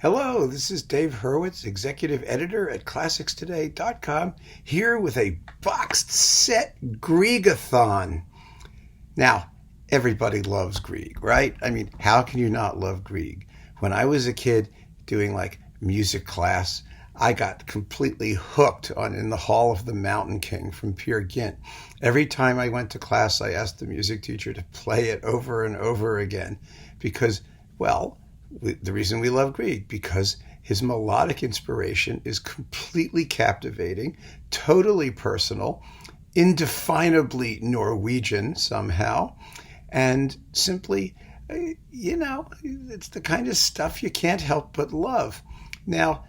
Hello, this is Dave Hurwitz, executive editor at ClassicsToday.com, here with a boxed set GRIEG-A-Thon. Now, everybody loves Grieg, right? I mean, how can you not love Grieg? When I was a kid doing music class, I got completely hooked on In the Hall of the Mountain King from Peer Gynt. Every time I went to class, I asked the music teacher to play it over and over again because, the reason we love Grieg, because his melodic inspiration is completely captivating, totally personal, indefinably Norwegian somehow, and simply, it's the kind of stuff you can't help but love. Now,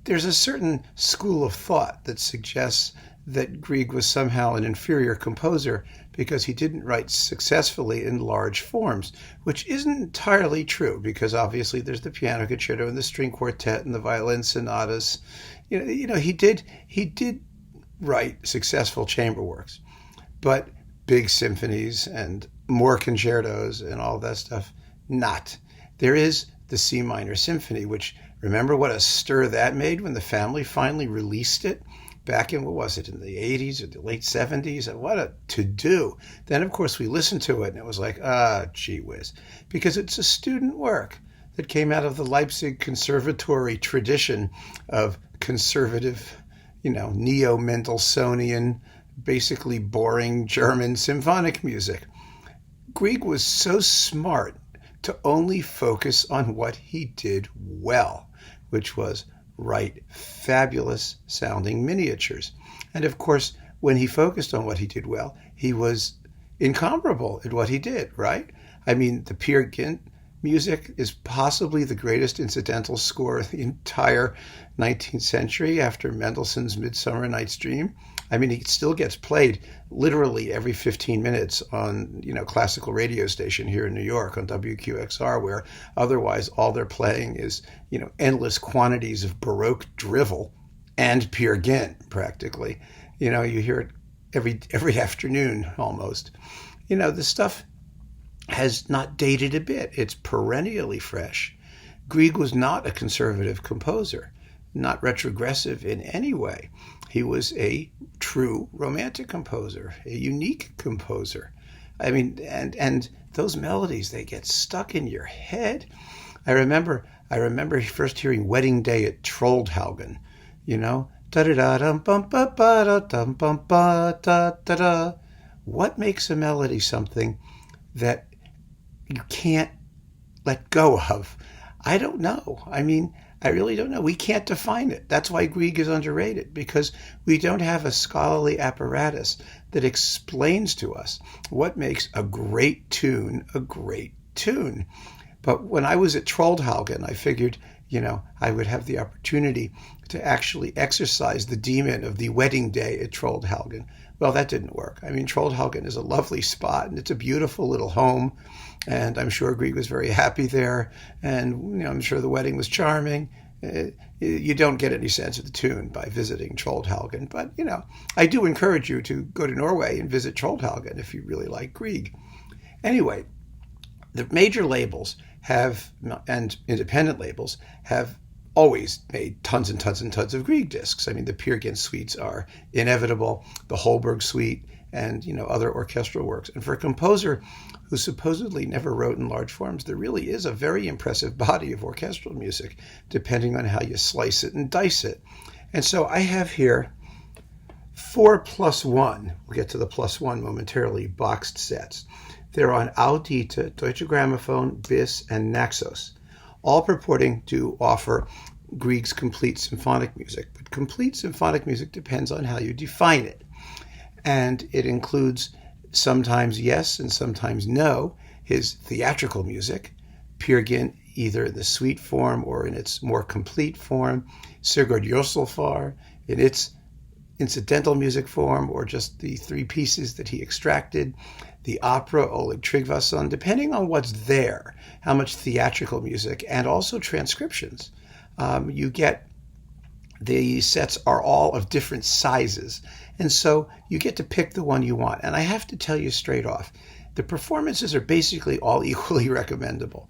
there's a certain school of thought that suggests that Grieg was somehow an inferior composer because he didn't write successfully in large forms, which isn't entirely true because obviously there's the piano concerto and the string quartet and the violin sonatas. He did write successful chamber works, but big symphonies and more concertos and all that stuff, not. There is the C minor symphony, which, remember what a stir that made when the family finally released it? Back in, in the 80s or the late 70s? What a to-do. Then, of course, we listened to it, and it was like, gee whiz. Because it's a student work that came out of the Leipzig Conservatory tradition of conservative, neo-Mendelssohnian, basically boring German symphonic music. Grieg was so smart to only focus on what he did well, which was write fabulous sounding miniatures. And of course, when he focused on what he did well, he was incomparable at what he did, right? I mean, the Peer Gynt music is possibly the greatest incidental score of the entire 19th century after Mendelssohn's Midsummer Night's Dream. I mean, it still gets played literally every 15 minutes on, classical radio station here in New York on WQXR, where otherwise all they're playing is, endless quantities of Baroque drivel and Peer Gynt, practically. You hear it every afternoon almost. The stuff has not dated a bit. It's perennially fresh. Grieg was not a conservative composer, not retrogressive in any way. He was a true romantic composer, a unique composer. I mean, and those melodies, they get stuck in your head. I remember first hearing Wedding Day at Troldhaugen, da-da-da-dum-bum-ba-da-dum-bum-ba-da-da-da. What makes a melody something that you can't let go of? I don't know. I mean, I really don't know. We can't define it. That's why Grieg is underrated, because we don't have a scholarly apparatus that explains to us what makes a great tune a great tune. But when I was at Troldhaugen, I figured, I would have the opportunity to actually exercise the demon of the wedding day at Troldhaugen. Well, that didn't work. I mean, Troldhaugen is a lovely spot, and it's a beautiful little home, and I'm sure Grieg was very happy there, and I'm sure the wedding was charming. You don't get any sense of the tune by visiting Troldhaugen, but, I do encourage you to go to Norway and visit Troldhaugen if you really like Grieg. Anyway, the major labels and independent labels have always made tons and tons and tons of Grieg discs. I mean, the Peer Gynt suites are inevitable, the Holberg suite, and other orchestral works. And for a composer who supposedly never wrote in large forms, there really is a very impressive body of orchestral music, depending on how you slice it and dice it. And so I have here 4 + 1, we'll get to the +1 momentarily, boxed sets. They're on Audite, Deutsche Grammophon, Bis, and Naxos, all purporting to offer Grieg's complete symphonic music. But complete symphonic music depends on how you define it. And it includes sometimes yes and sometimes no, his theatrical music, Peer Gynt either in the suite form or in its more complete form, Sigurd Josselfar in its incidental music form or just the 3 pieces that he extracted, the opera Oleg Tryggvason, depending on what's there, how much theatrical music, and also transcriptions. You get the sets are all of different sizes, and so you get to pick the one you want. And I have to tell you straight off, the performances are basically all equally recommendable.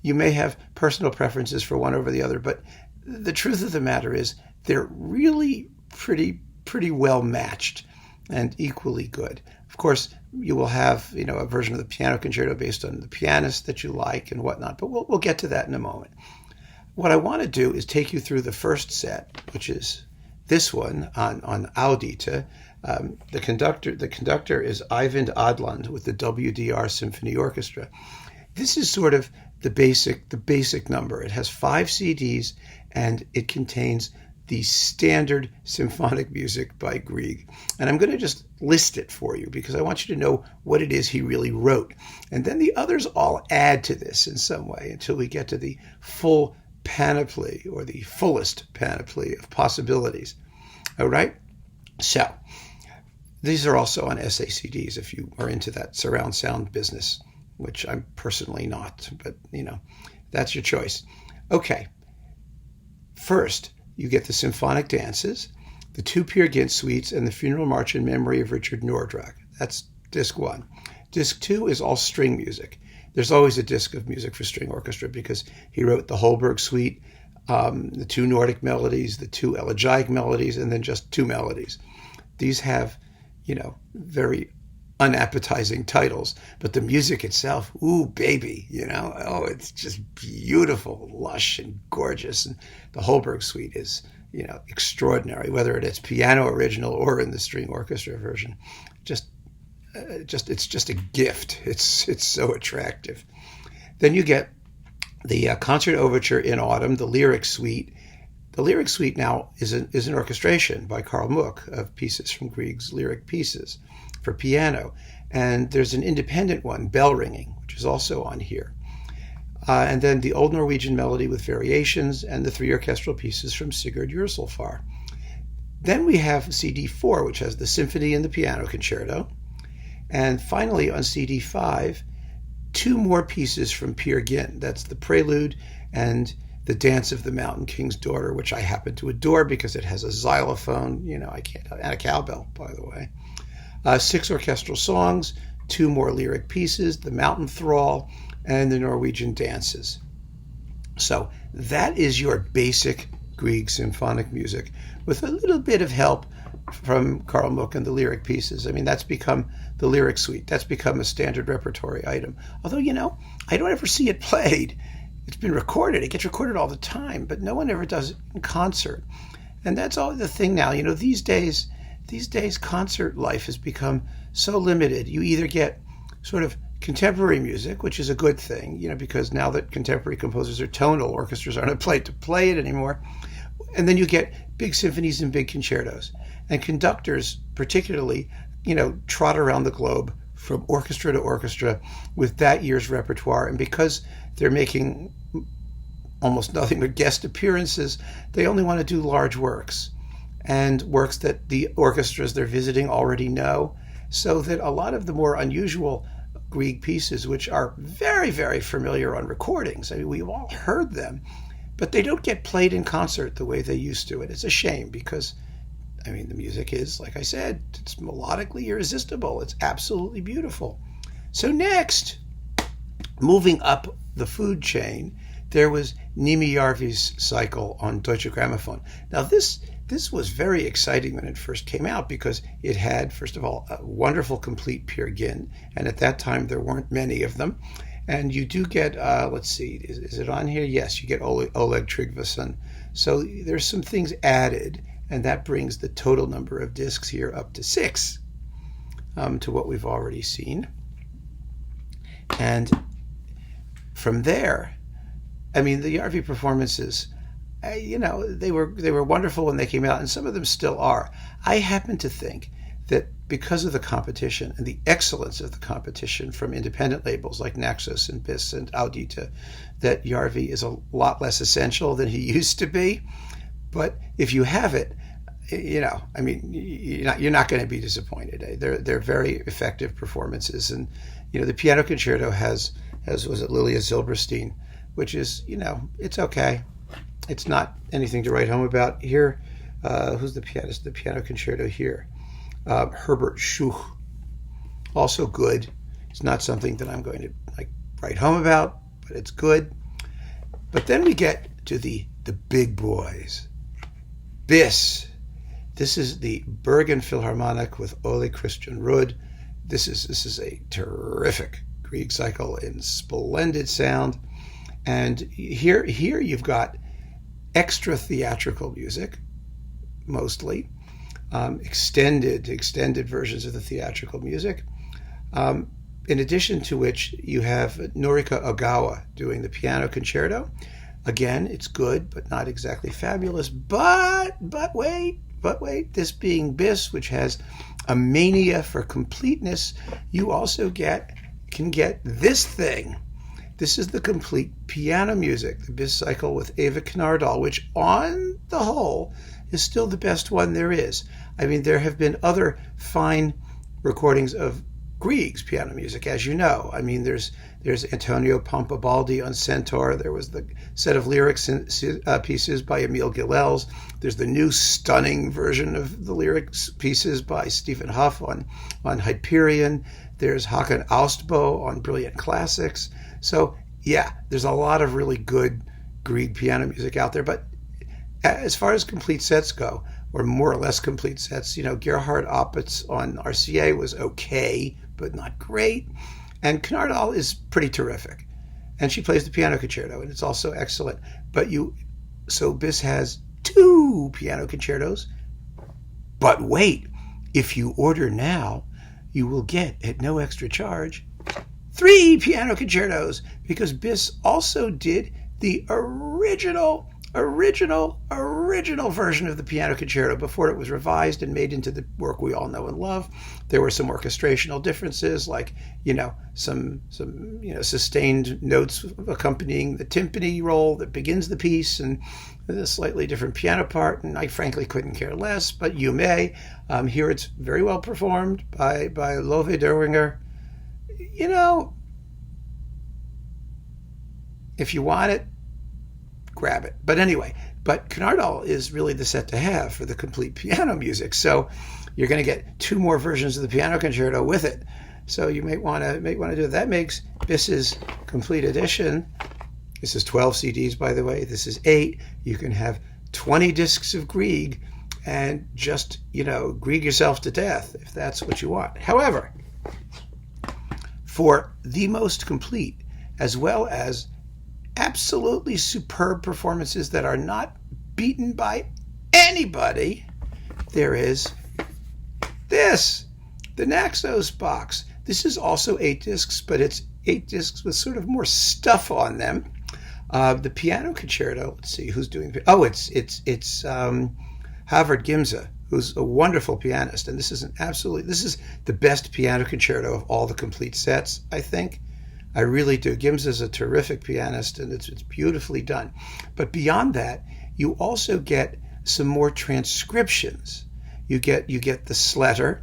you may have personal preferences for one over the other, but the truth of the matter is they're really pretty well matched and equally good. Of course, you will have, a version of the piano concerto based on the pianist that you like and whatnot, but we'll get to that in a moment. What I want to do is take you through the first set, which is this one on Audite. The conductor is Eivind Adland with the WDR Symphony Orchestra. This is sort of the basic number. It has 5 CDs and it contains the standard symphonic music by Grieg. And I'm going to just list it for you because I want you to know what it is he really wrote. And then the others all add to this in some way until we get to the full panoply or the fullest panoply of possibilities. All right? So these are also on SACDs if you are into that surround sound business, which I'm personally not, but that's your choice. Okay. First, you get the symphonic dances, the 2 Peer Gynt suites, and the funeral march in memory of Richard Nordrak. That's disc 1. Disc 2 is all string music. There's always a disc of music for string orchestra because he wrote the Holberg suite, the 2 Nordic melodies, the 2 elegiac melodies, and then just 2 melodies. These have, very unappetizing titles, but the music itself, ooh, baby, it's just beautiful, lush, and gorgeous. And the Holberg suite is, extraordinary, whether it's piano original or in the string orchestra version. It's just a gift. It's so attractive. Then you get the concert overture in autumn, the lyric suite. The lyric suite now is an orchestration by Carl Muck of pieces from Grieg's lyric pieces for piano. And there's an independent one, Bell Ringing, which is also on here. And then the Old Norwegian Melody with variations and the 3 orchestral pieces from Sigurd Jørsalfar. Then we have CD 4, which has the symphony and the piano concerto. And finally on CD 5, 2 more pieces from Peer Gynt. That's the Prelude and the Dance of the Mountain King's Daughter, which I happen to adore because it has a xylophone, and a cowbell, by the way. 6 orchestral songs, 2 more lyric pieces, the Mountain Thrall, and the Norwegian dances. So that is your basic Grieg symphonic music with a little bit of help from Carl Muck and the lyric pieces. I mean, that's become the lyric suite. That's become a standard repertory item. Although, I don't ever see it played. It's been recorded. It gets recorded all the time, but no one ever does it in concert. And that's all the thing now. These days, concert life has become so limited. You either get sort of contemporary music, which is a good thing, because now that contemporary composers are tonal, orchestras aren't to play it anymore. And then you get big symphonies and big concertos. And conductors, particularly, trot around the globe from orchestra to orchestra with that year's repertoire. And because they're making almost nothing but guest appearances, they only want to do large works and works that the orchestras they're visiting already know, so that a lot of the more unusual Grieg pieces, which are very, very familiar on recordings, I mean, we've all heard them, but they don't get played in concert the way they used to. And it's a shame because, the music is, like I said, it's melodically irresistible. It's absolutely beautiful. So next, moving up the food chain, there was Nimi Järvi's cycle on Deutsche Grammophon. Now this was very exciting when it first came out because it had, first of all, a wonderful complete Peer Gynt, and at that time there weren't many of them. And you do get, let's see, is it on here? Yes, you get Oleg Tryggvason. So there's some things added, and that brings the total number of discs here up to 6, to what we've already seen. And from there, the Järvi performances, they were wonderful when they came out, and some of them still are. I happen to think that because of the competition and the excellence of the competition from independent labels like Naxos and BIS and Audite, that Järvi is a lot less essential than he used to be. But if you have it, you're not going to be disappointed. They're very effective performances, and the piano concerto has was it Lilia Zilberstein, which is it's okay. It's not anything to write home about. Here, who's the pianist? The piano concerto here, Herbert Schuch, also good. It's not something that I'm going to write home about, but it's good. But then we get to the big boys. Bis. This is the Bergen Philharmonic with Ole Christian Rudd. This is a terrific Grieg cycle in splendid sound. And here you've got extra theatrical music, mostly, extended versions of the theatrical music. In addition to which, you have Noriko Ogawa doing the piano concerto. Again, it's good, but not exactly fabulous. But wait, this being Bis, which has a mania for completeness, you also can get this thing. This is the complete piano music, the Bis cycle with Eva Knardal, which on the whole is still the best one there is. I mean, there have been other fine recordings of Grieg's piano music, as you know. I mean, there's Antonio Pompabaldi on Centaur. There was the set of lyrics pieces by Emil Gilels. There's the new stunning version of the lyrics pieces by Stephen Huff on Hyperion. There's Hakan Austbo on Brilliant Classics. So, yeah, there's a lot of really good Grieg piano music out there. But as far as complete sets go, or more or less complete sets, Gerhard Oppitz on RCA was okay, but not great. And Knardal is pretty terrific. And she plays the piano concerto, and it's also excellent. So Bis has 2 piano concertos. But wait, if you order now, you will get, at no extra charge, 3 piano concertos, because Bis also did the original version of the piano concerto before it was revised and made into the work we all know and love. There were some orchestrational differences, like some sustained notes accompanying the timpani roll that begins the piece, and a slightly different piano part. And I frankly couldn't care less, but you may. Here it's very well performed by Love Derwinger. If you want it, grab it. But anyway, Knardal is really the set to have for the complete piano music. So you're going to get 2 more versions of the piano concerto with it. So you may want to do it. That makes Bis's complete edition. This is 12 CDs, by the way. This is 8. You can have 20 discs of Grieg and just, Grieg yourself to death if that's what you want. However, for the most complete, as well as absolutely superb performances that are not beaten by anybody, there is this, the Naxos box. This is also 8 discs, but it's 8 discs with sort of more stuff on them. The piano concerto, let's see who's doing it. Oh, it's Havard Gimza, who's a wonderful pianist, and this is the best piano concerto of all the complete sets, I think. I really do. Gims is a terrific pianist, and it's beautifully done. But beyond that, you also get some more transcriptions. You get the Sletter,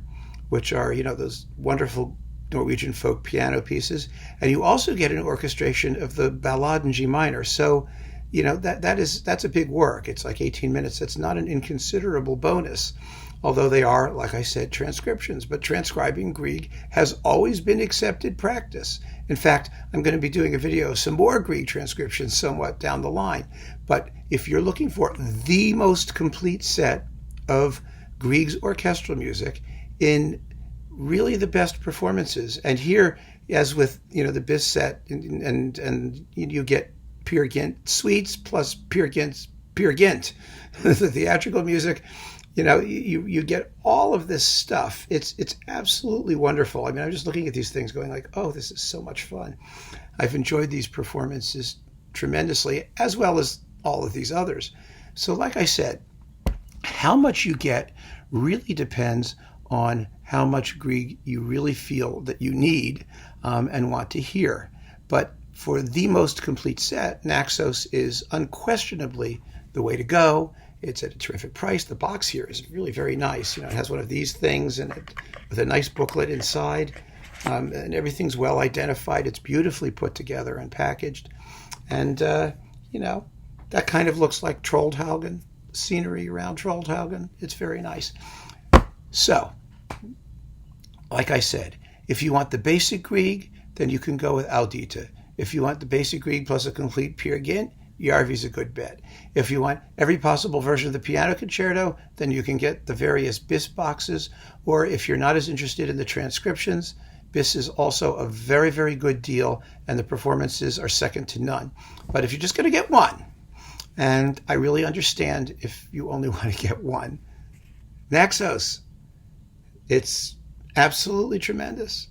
which are those wonderful Norwegian folk piano pieces, and you also get an orchestration of the Ballade in G minor. So, that's a big work. It's like 18 minutes. That's not an inconsiderable bonus. Although they are, like I said, transcriptions. But transcribing Grieg has always been accepted practice. In fact, I'm going to be doing a video of some more Grieg transcriptions somewhat down the line. But if you're looking for the most complete set of Grieg's orchestral music in really the best performances, and here, as with the Bis set, and you get Peer Gynt suites plus Peer Gynt, the theatrical music. You get all of this stuff. It's absolutely wonderful. I mean, I'm just looking at these things going like, oh, this is so much fun. I've enjoyed these performances tremendously, as well as all of these others. So like I said, how much you get really depends on how much Grieg you really feel that you need and want to hear. But for the most complete set, Naxos is unquestionably the way to go. It's at a terrific price. The box here is really very nice. It has one of these things in it with a nice booklet inside, and everything's well identified. It's beautifully put together and packaged, and that kind of looks like Troldhaugen, scenery around Troldhaugen. It's very nice. So, like I said, if you want the basic Grieg, then you can go with Audita. If you want the basic Grieg plus a complete Peer Gynt, Yarvi's a good bet. If you want every possible version of the piano concerto, then you can get the various BIS boxes. Or if you're not as interested in the transcriptions, BIS is also a very, very good deal, and the performances are second to none. But if you're just going to get one, and I really understand if you only want to get one, Naxos, it's absolutely tremendous.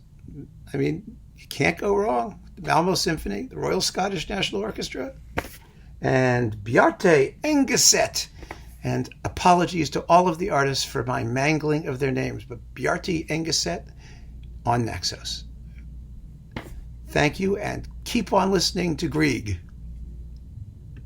I mean, you can't go wrong. The Malmo Symphony, the Royal Scottish National Orchestra, and Bjarte Engeset. And apologies to all of the artists for my mangling of their names, but Bjarte Engeset on Naxos. Thank you, and keep on listening to Grieg.